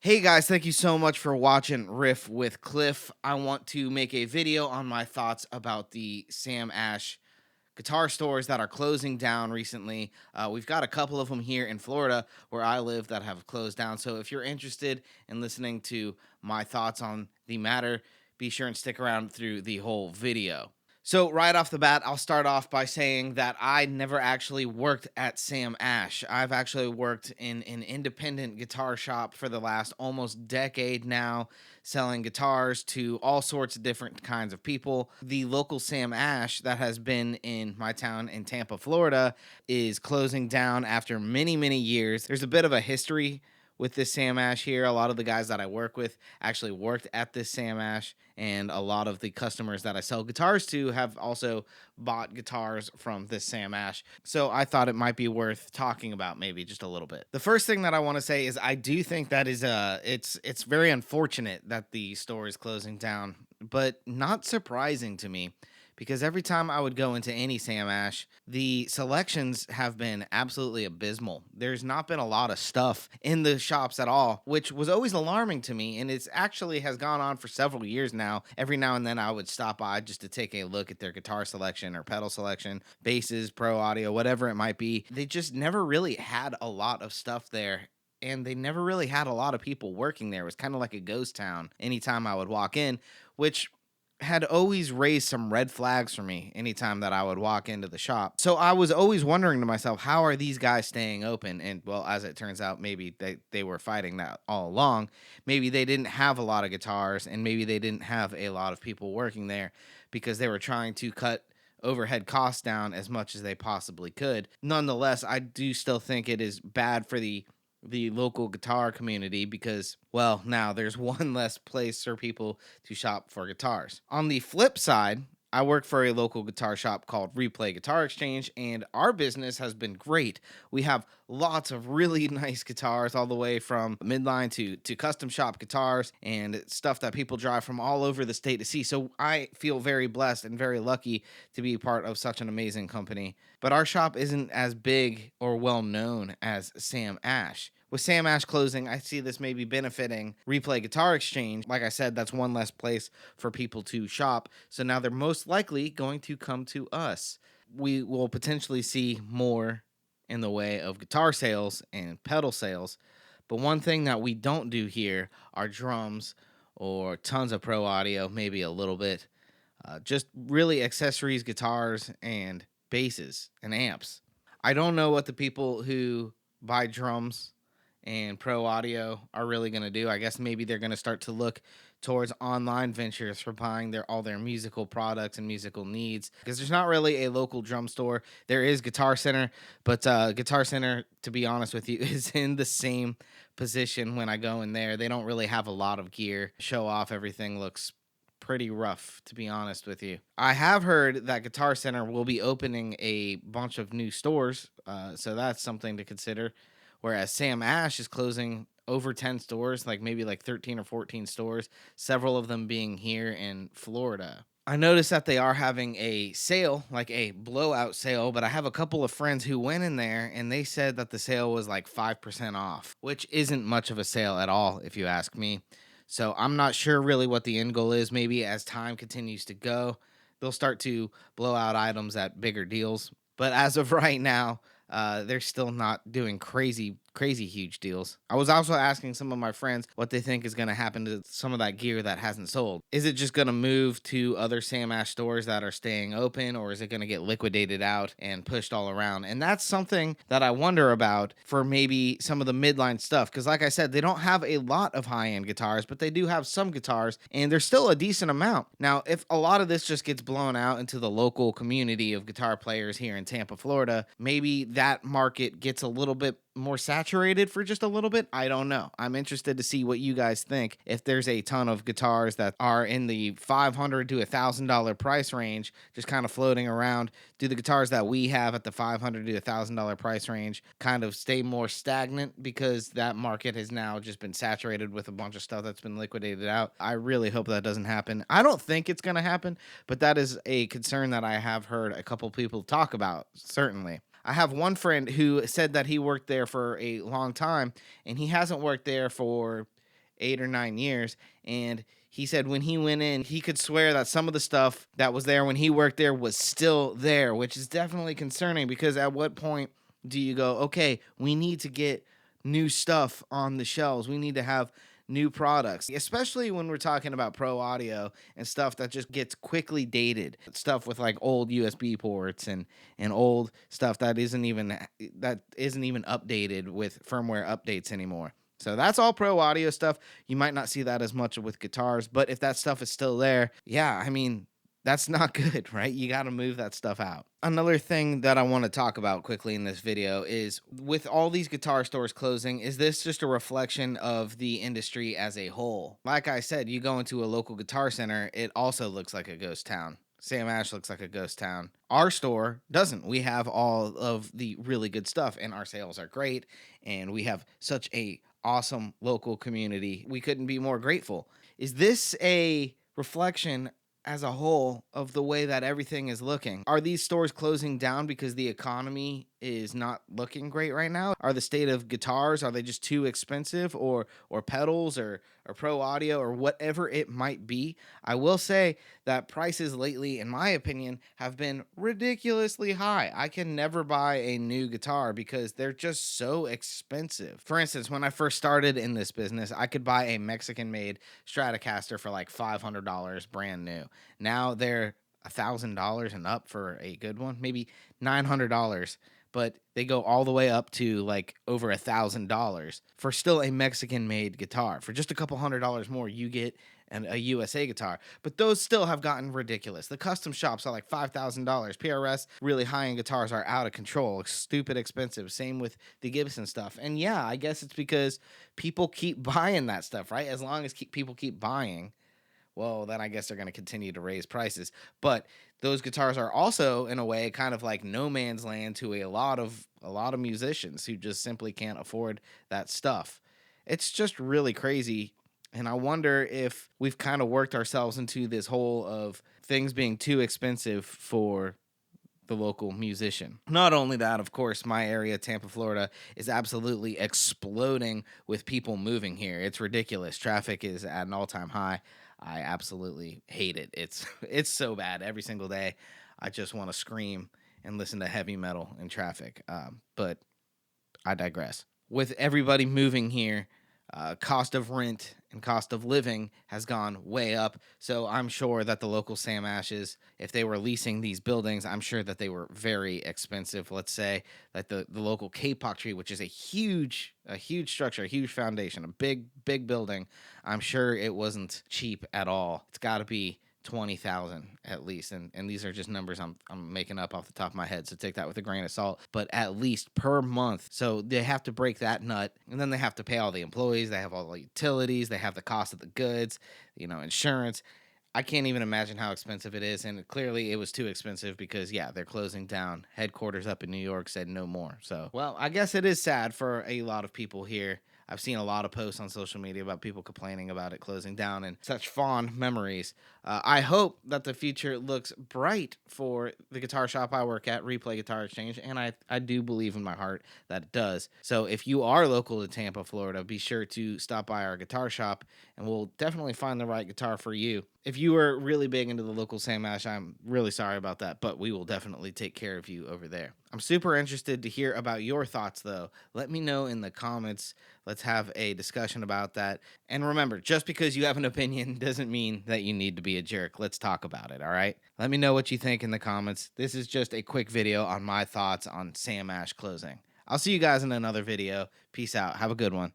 Hey guys, thank you so much for watching Riff with Cliff. I want to make a video on my thoughts about the Sam Ash guitar stores that are closing down recently. We've got a couple of them here in Florida where I live that have closed down. So if you're interested in listening to my thoughts on the matter, be sure and stick around through the whole video. So right off the bat, I'll start off by saying that I never actually worked at Sam Ash. I've actually worked in an independent guitar shop for the last almost decade now, selling guitars to all sorts of different kinds of people. The local Sam Ash that has been in my town in Tampa, Florida, is closing down after many, many years. There's a bit of a history with this Sam Ash here. A lot of the guys that I work with actually worked at this Sam Ash, and a lot of the customers that I sell guitars to have also bought guitars from this Sam Ash. So I thought it might be worth talking about maybe just a little bit. The first thing that I want to say is I do think that is it's very unfortunate that the store is closing down, but not surprising to me because every time I would go into any Sam Ash, the selections have been absolutely abysmal. There's not been a lot of stuff in the shops at all, which was always alarming to me. And it's actually has gone on for several years now. Every now and then I would stop by just to take a look at their guitar selection or pedal selection, basses, pro audio, whatever it might be. They just never really had a lot of stuff there, and they never really had a lot of people working there. It was kind of like a ghost town anytime I would walk in, which had always raised some red flags for me anytime that I would walk into the shop. So I was always wondering to myself, how are these guys staying open? And well, as it turns out, maybe they were fighting that all along. Maybe they didn't have a lot of guitars, and maybe they didn't have a lot of people working there because they were trying to cut overhead costs down as much as they possibly could. Nonetheless, I do still think it is bad for the local guitar community because, well, now there's one less place for people to shop for guitars. On the flip side, I work for a local guitar shop called Replay Guitar Exchange, and our business has been great. We have lots of really nice guitars, all the way from midline to custom shop guitars and stuff that people drive from all over the state to see. So I feel very blessed and very lucky to be part of such an amazing company. But our shop isn't as big or well known as Sam Ash. With Sam Ash closing, I see this maybe benefiting Replay Guitar Exchange. Like I said, that's one less place for people to shop. So now they're most likely going to come to us. We will potentially see more in the way of guitar sales and pedal sales. But one thing that we don't do here are drums or tons of pro audio, maybe a little bit. Just really accessories, guitars, and basses and amps. I don't know what the people who buy drums and pro audio are really going to do. I guess maybe they're going to start to look towards online ventures for buying all their musical products and musical needs, because there's not really a local drum store. There is Guitar Center, but Guitar Center, to be honest with you, is in the same position when I go in there. They don't really have a lot of gear show off. Everything looks pretty rough, to be honest with you. I have heard that Guitar Center will be opening a bunch of new stores, so that's something to consider. Whereas Sam Ash is closing over 10 stores, like maybe like 13 or 14 stores, several of them being here in Florida. I noticed that they are having a sale, like a blowout sale, but I have a couple of friends who went in there and they said that the sale was like 5% off, which isn't much of a sale at all, if you ask me. So I'm not sure really what the end goal is. Maybe as time continues to go, they'll start to blow out items at bigger deals. But as of right now, they're still not doing crazy huge deals. I was also asking some of my friends what they think is going to happen to some of that gear that hasn't sold. Is it just going to move to other Sam Ash stores that are staying open, or is it going to get liquidated out and pushed all around? And that's something that I wonder about for maybe some of the midline stuff, because like I said, they don't have a lot of high-end guitars, but they do have some guitars, and there's still a decent amount. Now, if a lot of this just gets blown out into the local community of guitar players here in Tampa, Florida, maybe that market gets a little bit more saturated for just a little bit. I don't know. I'm interested to see what you guys think. If there's a ton of guitars that are in the $500 to $1,000 price range, just kind of floating around, do the guitars that we have at the $500 to $1,000 price range kind of stay more stagnant because that market has now just been saturated with a bunch of stuff that's been liquidated out? I really hope that doesn't happen. I don't think it's going to happen, but that is a concern that I have heard a couple people talk about, certainly. I have one friend who said that he worked there for a long time, and he hasn't worked there for 8 or 9 years. And he said when he went in, he could swear that some of the stuff that was there when he worked there was still there, which is definitely concerning, because at what point do you go, okay, we need to get new stuff on the shelves? We need to have new products, especially when we're talking about pro audio and stuff that just gets quickly dated. Stuff with like old USB ports and old stuff that isn't even updated with firmware updates anymore. So that's all pro audio stuff. You might not see that as much with guitars, but if that stuff is still there, yeah, I mean, that's not good, right? You got to move that stuff out. Another thing that I want to talk about quickly in this video is, with all these guitar stores closing, is this just a reflection of the industry as a whole? Like I said, you go into a local guitar center, it also looks like a ghost town. Sam Ash looks like a ghost town. Our store doesn't. We have all of the really good stuff, and our sales are great, and we have such a awesome local community. We couldn't be more grateful. Is this a reflection as a whole of the way that everything is looking? Are these stores closing down because the economy is not looking great right now? Are the state of guitars, are they just too expensive, or pedals, or pro audio, or whatever it might be? I will say that prices lately, in my opinion, have been ridiculously high. I can never buy a new guitar because they're just so expensive. For instance, when I first started in this business, I could buy a Mexican-made Stratocaster for like $500 brand new. Now they're $1,000 and up for a good one, maybe $900, but they go all the way up to like over $1,000 for still a Mexican-made guitar. For just a couple $100 more, you get a USA guitar. But those still have gotten ridiculous. The custom shops are like $5,000. PRS, really high-end guitars, are out of control, stupid expensive. Same with the Gibson stuff. And yeah, I guess it's because people keep buying that stuff, right? As long as people keep buying, well, then I guess they're going to continue to raise prices. But those guitars are also, in a way, kind of like no man's land to a lot of musicians who just simply can't afford that stuff. It's just really crazy. And I wonder if we've kind of worked ourselves into this hole of things being too expensive for the local musician. Not only that, of course, my area, Tampa, Florida, is absolutely exploding with people moving here. It's ridiculous. Traffic is at an all-time high. I absolutely hate it. It's so bad every single day. I just want to scream and listen to heavy metal in traffic. But I digress. With everybody moving here, cost of rent and cost of living has gone way up. So I'm sure that the local Sam Ashes, if they were leasing these buildings, I'm sure that they were very expensive. Let's say that the local K-Pop Tree, which is a huge structure, a huge foundation, a big building, I'm sure it wasn't cheap at all. It's got to be 20,000 at least, and these are just numbers I'm making up off the top of my head, so take that with a grain of salt, but at least per month. So they have to break that nut, and then they have to pay all the employees, they have all the utilities, they have the cost of the goods, insurance. I can't even imagine how expensive it is, and clearly it was too expensive because, yeah, they're closing down. Headquarters up in New York said no more. So, well, I guess it is sad for a lot of people here. I've seen a lot of posts on social media about people complaining about it closing down and such fond memories. I hope that the future looks bright for the guitar shop I work at, Replay Guitar Exchange, and I do believe in my heart that it does. So if you are local to Tampa, Florida, be sure to stop by our guitar shop, and we'll definitely find the right guitar for you. If you are really big into the local Sam Ash, I'm really sorry about that, but we will definitely take care of you over there. I'm super interested to hear about your thoughts, though. Let me know in the comments. Let's have a discussion about that. And remember, just because you have an opinion doesn't mean that you need to be a jerk. Let's talk about it, all right? Let me know what you think in the comments. This is just a quick video on my thoughts on Sam Ash closing. I'll see you guys in another video. Peace out. Have a good one.